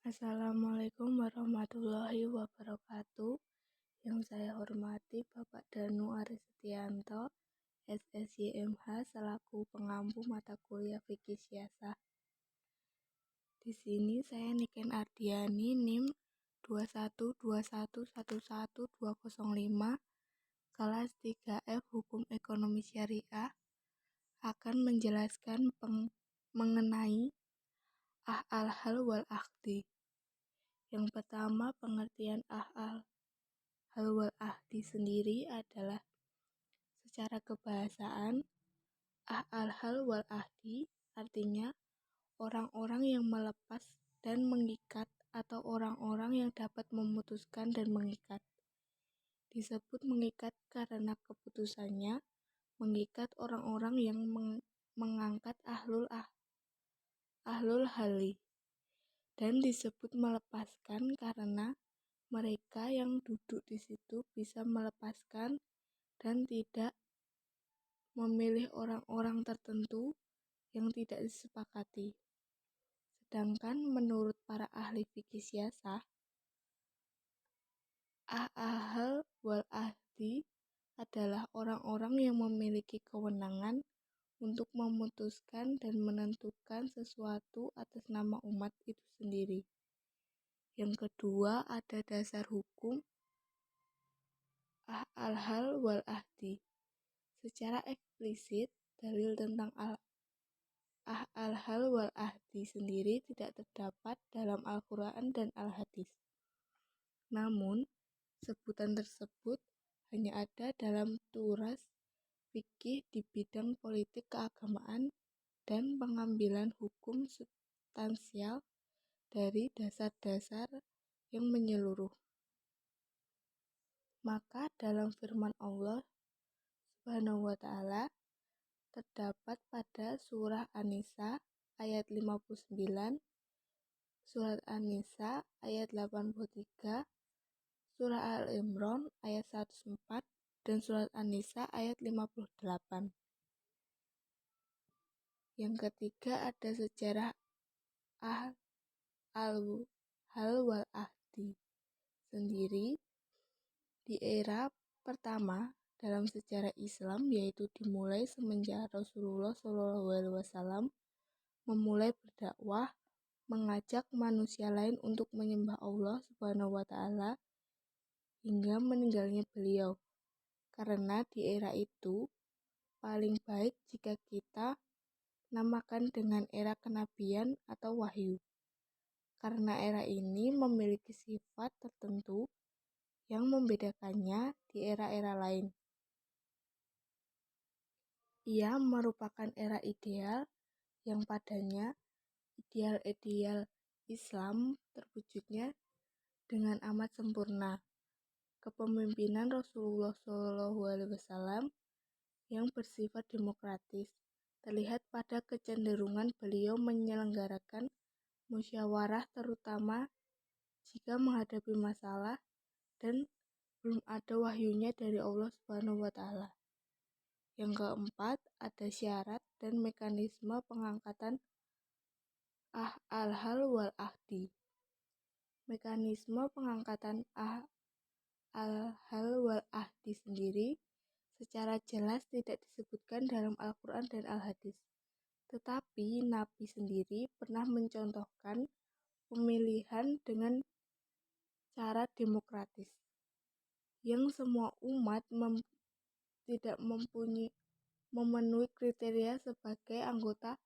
Assalamualaikum warahmatullahi wabarakatuh. Yang saya hormati Bapak Danu Arisetianto, SSYMH selaku pengampu mata kuliah Fikih Siasah. Di sini saya Niken Ardiani NIM 212111205 kelas 3F Hukum Ekonomi Syariah akan menjelaskan mengenai al-hal wal aqdi. Yang pertama, pengertian al-hal wal aqdi sendiri adalah secara kebahasaan al-hal wal aqdi artinya orang-orang yang melepas dan mengikat atau orang-orang yang dapat memutuskan dan mengikat. Disebut mengikat karena keputusannya mengikat orang-orang yang mengangkat ahlul hali, dan disebut melepaskan karena mereka yang duduk di situ bisa melepaskan dan tidak memilih orang-orang tertentu yang tidak disepakati. Sedangkan menurut para ahli fikih siasah, al-hal wal aqdi adalah orang-orang yang memiliki kewenangan untuk memutuskan dan menentukan sesuatu atas nama umat itu sendiri. Yang kedua, ada dasar hukum al-hal wal aqdi. Secara eksplisit, dalil tentang al-hal wal aqdi sendiri tidak terdapat dalam Al-Quran dan Al-Hadis. Namun, sebutan tersebut hanya ada dalam turas fikih di bidang politik keagamaan dan pengambilan hukum substansial dari dasar-dasar yang menyeluruh. Maka dalam firman Allah Subhanahu wa Ta'ala terdapat pada surah An-Nisa ayat 59, surat An-Nisa ayat 83, surah Al-Imran ayat 104, dan surat An-Nisa ayat 58. Yang ketiga, ada sejarah al-hal wal aqdi sendiri. Di era pertama dalam sejarah Islam, yaitu dimulai semenjak Rasulullah SAW memulai berdakwah, mengajak manusia lain untuk menyembah Allah Subhanahu wa Ta'ala hingga meninggalnya beliau. Karena di era itu paling baik jika kita namakan dengan era kenabian atau wahyu. Karena era ini memiliki sifat tertentu yang membedakannya di era-era lain. Ia merupakan era ideal yang padanya ideal-ideal Islam terwujudnya dengan amat sempurna. Kepemimpinan Rasulullah SAW yang bersifat demokratis terlihat pada kecenderungan beliau menyelenggarakan musyawarah terutama jika menghadapi masalah dan belum ada wahyunya dari Allah Subhanahu wa Ta'ala. Yang keempat, ada syarat dan mekanisme pengangkatan al-hal wal aqdi. Mekanisme pengangkatan al-hal wal aqdi sendiri secara jelas tidak disebutkan dalam Al-Quran dan Al-Hadis. Tetapi Nabi sendiri pernah mencontohkan pemilihan dengan cara demokratis, yang semua umat tidak memenuhi kriteria sebagai anggota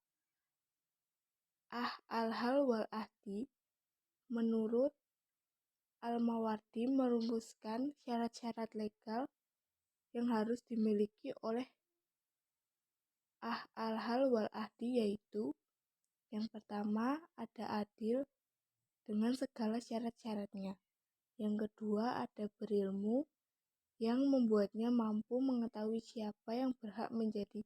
al-hal wal aqdi. Menurut Al-Mawardi merumuskan syarat-syarat legal yang harus dimiliki oleh al-hal wal aqdi, yaitu yang pertama, ada adil dengan segala syarat-syaratnya. Yang kedua, ada berilmu yang membuatnya mampu mengetahui siapa yang berhak menjadi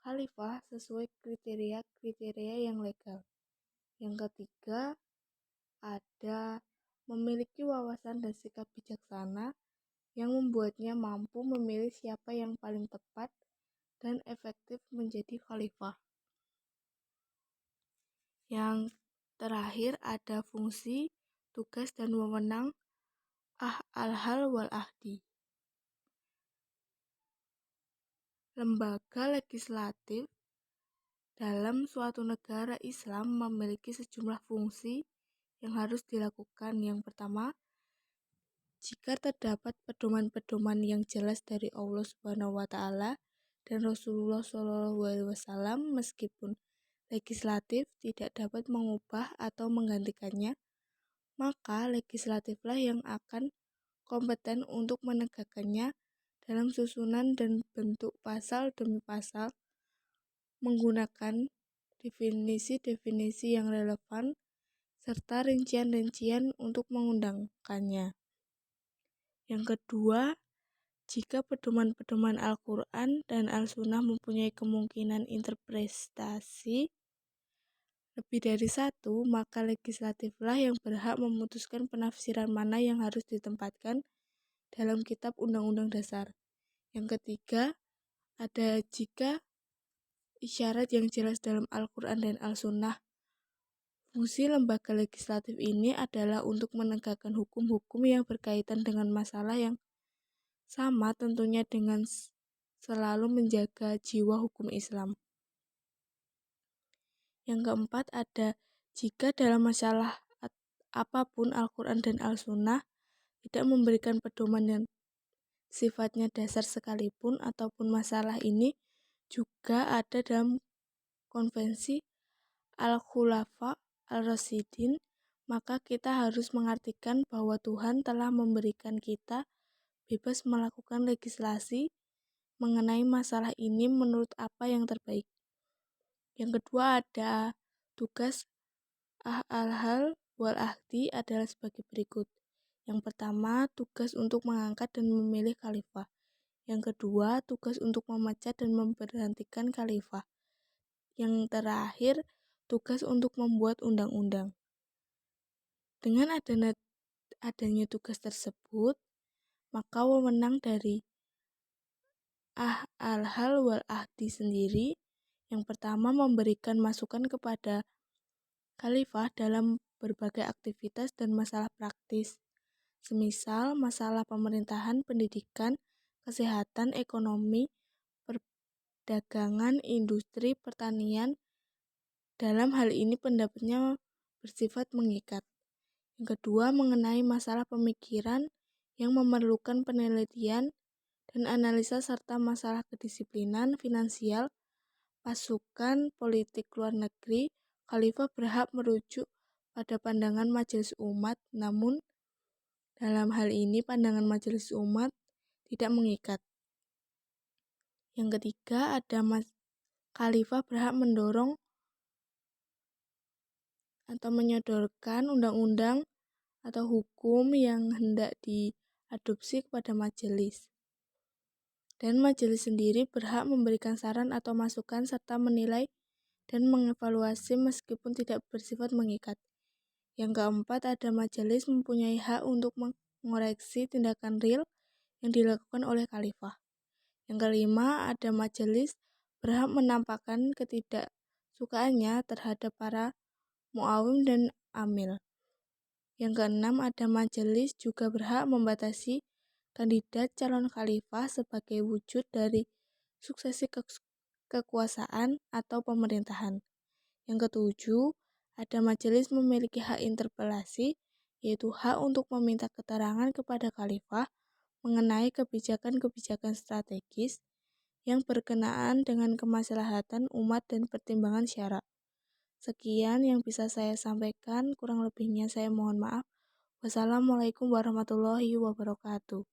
khalifah sesuai kriteria-kriteria yang legal. Yang ketiga, ada memiliki wawasan dan sikap bijaksana yang membuatnya mampu memilih siapa yang paling tepat dan efektif menjadi khalifah. Yang terakhir ada fungsi, tugas, dan wewenang al-hal wal ahdi. Lembaga legislatif dalam suatu negara Islam memiliki sejumlah fungsi yang harus dilakukan. Yang pertama, jika terdapat pedoman-pedoman yang jelas dari Allah Subhanahu wa Ta'ala dan Rasulullah SAW, meskipun legislatif tidak dapat mengubah atau menggantikannya, maka legislatiflah yang akan kompeten untuk menegakkannya dalam susunan dan bentuk pasal demi pasal, menggunakan definisi-definisi yang relevan serta rincian-rincian untuk mengundangkannya. Yang kedua, jika pedoman-pedoman Al-Quran dan Al-Sunnah mempunyai kemungkinan interpretasi lebih dari satu, maka legislatiflah yang berhak memutuskan penafsiran mana yang harus ditempatkan dalam kitab Undang-Undang Dasar. Yang ketiga, ada jika isyarat yang jelas dalam Al-Quran dan Al-Sunnah. Fungsi lembaga legislatif ini adalah untuk menegakkan hukum-hukum yang berkaitan dengan masalah yang sama, tentunya dengan selalu menjaga jiwa hukum Islam. Yang keempat ada jika dalam masalah apapun Al-Quran dan Al-Sunnah tidak memberikan pedoman yang sifatnya dasar sekalipun, ataupun masalah ini juga ada dalam konvensi Al-Khulafa Al-Rasyidin, maka kita harus mengartikan bahwa Tuhan telah memberikan kita bebas melakukan legislasi mengenai masalah ini menurut apa yang terbaik. Yang kedua ada tugas al-hal wal ahdi adalah sebagai berikut. Yang pertama, tugas untuk mengangkat dan memilih khalifah. Yang kedua, tugas untuk memecat dan memberhentikan khalifah. Yang terakhir, tugas untuk membuat undang-undang. Dengan adanya tugas tersebut, maka wewenang dari al-hal wal ahdi sendiri, yang pertama memberikan masukan kepada khalifah dalam berbagai aktivitas dan masalah praktis, semisal masalah pemerintahan, pendidikan, kesehatan, ekonomi, perdagangan, industri, pertanian. Dalam hal ini pendapatnya bersifat mengikat. Yang kedua, mengenai masalah pemikiran yang memerlukan penelitian dan analisa serta masalah kedisiplinan, finansial, pasukan, politik luar negeri, khalifah berhak merujuk pada pandangan majelis umat, namun dalam hal ini pandangan majelis umat tidak mengikat. Yang ketiga, ada khalifah berhak mendorong atau menyodorkan undang-undang atau hukum yang hendak diadopsi kepada majelis. Dan majelis sendiri berhak memberikan saran atau masukan serta menilai dan mengevaluasi meskipun tidak bersifat mengikat. Yang keempat, ada majelis mempunyai hak untuk mengoreksi tindakan real yang dilakukan oleh khalifah. Yang kelima, ada majelis berhak menampakkan ketidaksukaannya terhadap para muawim dan amil. Yang keenam, ada majelis juga berhak membatasi kandidat calon khalifah sebagai wujud dari suksesi kekuasaan atau pemerintahan. Yang ketujuh, ada majelis memiliki hak interpelasi, yaitu hak untuk meminta keterangan kepada khalifah mengenai kebijakan-kebijakan strategis yang berkenaan dengan kemaslahatan umat dan pertimbangan syara. Sekian yang bisa saya sampaikan, kurang lebihnya saya mohon maaf. Wassalamualaikum warahmatullahi wabarakatuh.